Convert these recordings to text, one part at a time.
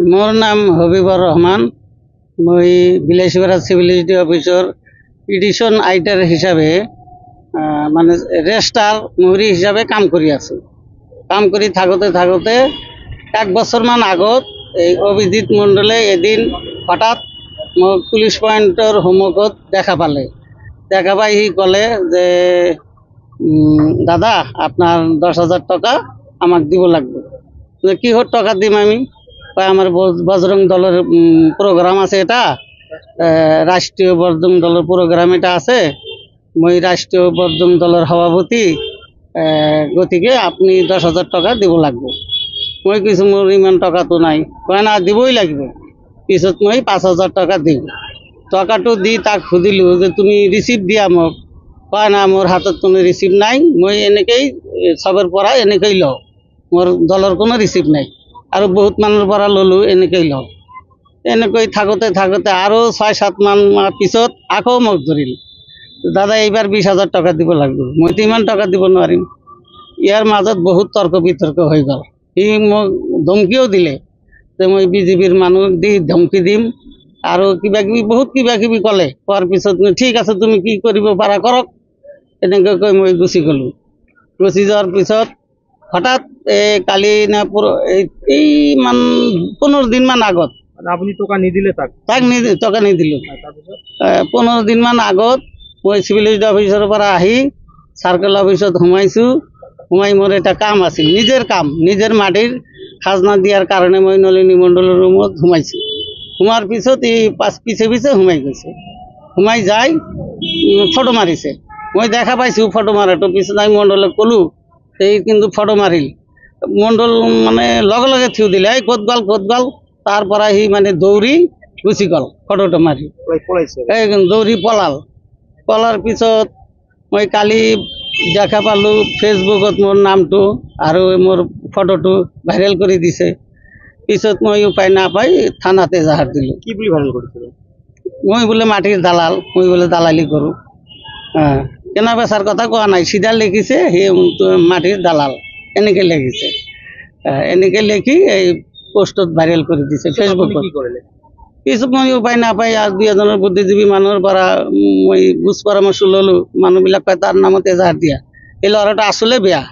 मोर नाम हबीबर रहमान। मैं Bilasipara civility officer edition আইটার হিসাবে মানে রেজিস্টার মুহুরি হিসাবে কাম করি আছো। কাম করি থাকতে থাকতে এক বছর মান আগত এই অভিজিৎ মণ্ডলে এদিন হঠাৎ মোক পুলিশ পয়েন্টর হোমৱৰ্কত দেখা পালে। দেখা পাই সি কলে যে দাদা আপনার 10,000 টাকা আমাক দিব লাগবে। কিহর টাকা দিম আমি? আমার বজরং দলের প্রোগ্রাম আছে, এটা রাষ্ট্রীয় বজরং দলের প্রোগ্রাম এটা আছে। মই রাষ্ট্রীয় বজরং দলের সভাপতি, গতিকে আপনি 10,000 টাকা দিব লাগবে। মই কিছু মোর ইমান টাকা তো নাই, কয় না দিবই লাগবে। পিছত মই 5,000 টাকা দিম। টাকাটো দি তাক সুধিলো যে তুমি রিসিভ দিয়া মোক, কয় না মোর হাতত কোনো রিসিভ নাই, মই এনেকেই সবের পৰা এনেকেই লওঁ, মোৰ দলেৰ কোনো ৰিসিভ নাই। আৰু বহুত মানুহৰ পৰা ললো, এনেকেই লওঁ। এনেকৈ থাকতে থাকতে আৰু 6-7 মান পিছত আকৌ মোক ধৰিল, দাদা এইবাৰ 20,000 টাকা দিব লাগবে। মই তো ইমান টাকা দিব নোৱাৰিম। ইয়াৰ মাজত বহুত তৰ্ক বিতৰ্ক হৈ গ'ল। সি মোক ধমকিও দিলে যে মই বিজেপিৰ মানুহক দি ধমকি দিম আৰু কিবা কিবি বহুত কিবা কিবি ক'লে। কোৱাৰ পিছত ঠিক আছে তুমি কি কৰিব পাৰা কৰক, এনেকৈ কৈ মই গুচি গ'লো। গুচি যোৱাৰ পিছত হঠাৎ কালি না এই মান 15 দিন মান আগত আপনি টাকা নিদিলে তাক টাকা নিদিলো। 15 দিন মান আগত মই চিভিল অফিসৰ পৰা আহি সার্কেল অফিসত সোমাইছো। সোমাই মোর এটা কাম আছিল, নিজের কাম, নিজের মাটির খাজনা দিয়ার কারণে মই নলিনী মণ্ডলের রুমত সোমাইছো। সোমার পিছত এই পিছে পিছে সোমাই গৈছে। সোমাই যাই ফটো মারিছে। মই দেখা পাইছো ফটো মারাটো। পিছত আমি মণ্ডলক কলো, এই কিন্তু ফটো মারিল। মণ্ডল মানে লগে লগে থিও দিলে, এই ক'ত গ'ল। তারপরে সি মানে দৌড়ি গুচি গ'ল ফটোটা মারি। এই দৌড়ি পলার পিছত মই কালি দেখা পালো ফেসবুকত মোর নামটো আৰু মোর ফটোটো ভাইরাল করে দিছে। পিছত মই উপায় না পাই থানাতে এজাহার দিলো। কি বলি ভাইরাল করেছিল? মই বোলে মাটির দালাল, মই বোলে দালালি করো। হ্যাঁ, কেনা বেচার কথা কোয়া নাই, সিধা লিখিছে হে মাটির দালাল, এনেকে লিখিছে। এনেকে লিখি এই পোস্টত ভাইরাল করে দিছে ফেসবুকত। কিছু মই উপায় না পাই আর 2 এজনের বুদ্ধিজীবী মানুহৰ পৰা মই বুজ পৰামৰ্শ ললো। মানুহবিলাক কয় তাৰ নামত এজাহাৰ দিয়া। এই ল'ৰাটা আসলে বেয়া,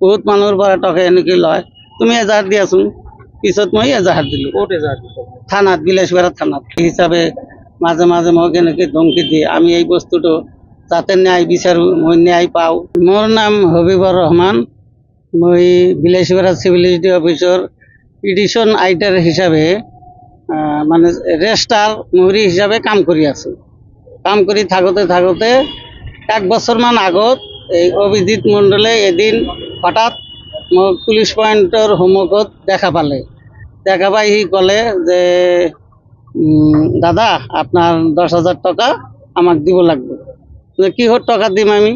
বহুত মানুহৰ পৰা টকা এনেকে লয়, তুমি এজাহাৰ দিয়াচোন। পিছত মই এজাহাৰ দিলো থানাত, বিলাসীপাড়া থানাত। এই হিচাপে মাজে মাজে মোক এনেকে ধমকি দিয়ে। আমি এই বস্তুটো যাতে ন্যায় বিচাৰো, মই ন্যায় পাওঁ। মোর নাম হবিবর রহমান। মই বিলাসীপাড়া সিভিলিটি অফিসর এডিশন আইটার হিসাবে মানে রেজিস্টার মুহুরি হিসাবে কাম করি আছো। কাম করি থাকতে থাকতে এক বছর মান আগত এই অভিজিৎ মণ্ডলে এদিন হঠাৎ মোক পুলিশ পয়েন্টর হোমৱৰ্কত দেখা পালে। দেখা পাই সি কলে যে দাদা আপনার 10,000 টাকা আমাক দিব লাগবে। কিহর টাকা দিম আমি?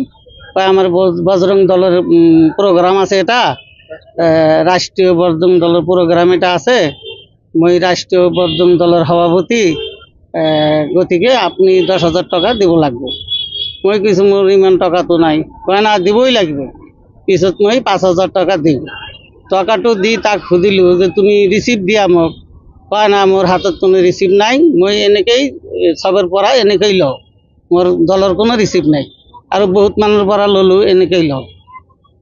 আমার বজরং দলের প্রোগ্রাম আছে, এটা রাষ্ট্রীয় বজরং দলের প্রোগ্রাম এটা আছে। মই রাষ্ট্রীয় বজরং দলের সভাপতি, গতিকে আপনি 10,000 টাকা দিব লাগবে। মই কিছু মোর ইমান টাকা তো নাই, কয় না দিবই লাগবে। পিছত মই 5,000 টাকা দিম। টাকাটো দি তাক সুধিলো যে তুমি রিসিভ দিয়া মোক, কয় না মোর হাতত কোনো রিসিভ নাই, মই এনেকেই সবের পৰা এনেকেই লওঁ, মোৰ দলেৰ কোনো ৰিসিভ নাই। আৰু বহুত মানুহৰ পৰা ললো, এনেকেই লওঁ।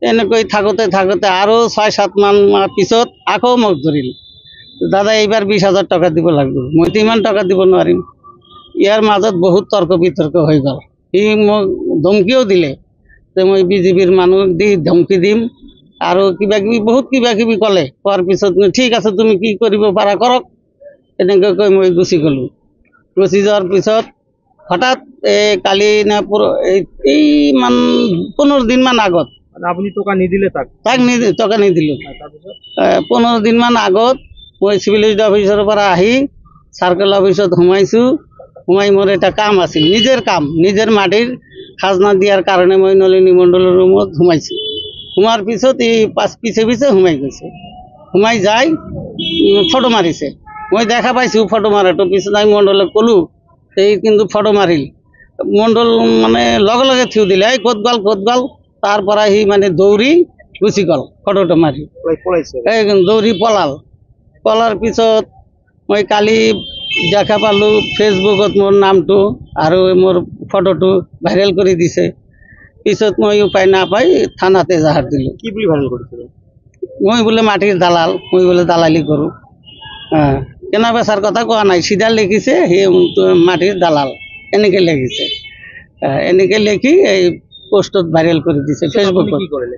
এনেকৈ থাকতে থাকতে আৰু 6-7 মান পিছত আকৌ মোক ধৰিল, দাদা এইবাৰ 20,000 টাকা দিব লাগবে। মই তো ইমান টাকা দিব নোৱাৰিম। ইয়াৰ মাজত বহুত তৰ্ক বিতৰ্ক হৈ গ'ল। সি মোক ধমকিও দিলে যে মই বিজেপিৰ মানুহক দি ধমকি দিম আৰু কিবা কিবি বহুত কিবা কিবি ক'লে। কোৱাৰ পিছত ঠিক আছে তুমি কি কৰিব পাৰা কৰক, এনেকৈ কৈ মই গুচি গ'লো। গুচি যোৱাৰ পিছত হঠাৎ কালি না এই মান 15 দিন মান আগত আপনি টাকা নিদিলে তাক টাকা নিদিলো। 15 দিন মান আগত মই চিভিল অফিসৰ পৰা আহি সার্কেল অফিসত সোমাইছো। সোমাই মোর এটা কাম আছিল, নিজের কাম, নিজের মাটির খাজনা দিয়ার কারণে মই নলিনী মণ্ডলের রুমত সোমাইছো। সোমার পিছত এই পিছে পিছে সোমাই গৈছে। সোমাই যাই ফটো মারিছে। মই দেখা পাইছো ফটো মারাটো। পিছত আমি মণ্ডলক কলো, এই কিন্তু ফটো মারিল। মণ্ডল মানে লগে লগে থিও দিলে, এই ক'ত গ'ল। তারপরে সি মানে দৌড়ি গুচি গ'ল ফটোটা মারি। এই দৌড়ি পলার পিছত মই কালি দেখা পালো ফেচবুকত মোৰ নামটো আৰু মোৰ ফটোটো ভাইৰেল কৰি দিছে। পিছত মই উপায় নাপাই থানাতে এজাহাৰ দিলোঁ। কি বুলি ভাইৰেল কৰিছিল? মই বোলে মাটিৰ দালাল, মই বোলে দালালি কৰোঁ। কেনা বেচাৰ কথা কোৱা নাই, চিধা লিখিছে সি মাটিৰ দালাল এনেকৈ লিখিছে। এনেকৈ লিখি এই পোষ্টত ভাইৰেল কৰি দিছে ফেচবুকত। কি কৰিলে?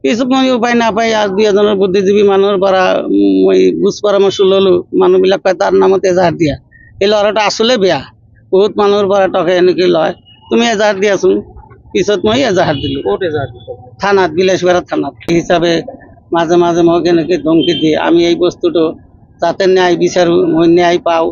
পিছত মই উপায় নাপাই আৰু দুই এজনৰ বুদ্ধিজীৱী মানুহৰ পৰা মই বুজ পৰামৰ্শ ল'লোঁ। মানুহবিলাক কয় তাৰ নামত এজাহাৰ দিয়া, এই ল'ৰাটো আচলে বেয়া, বহুত মানুহৰ পৰা টকা এনেকৈ লয়, তুমি এজাহাৰ দিয়াচোন। পিছত মই এজাহাৰ দিলোঁ ক'ত এজাহাৰ দিছে? থানাত, বিলাসীপাৰা থানাত। সেই হিচাপে মাজে মাজে মোক এনেকৈ ধমকি দিয়ে। আমি এই বস্তুটো যাতে ন্যায় বিচাৰোঁ, মই ন্যায় পাওঁ।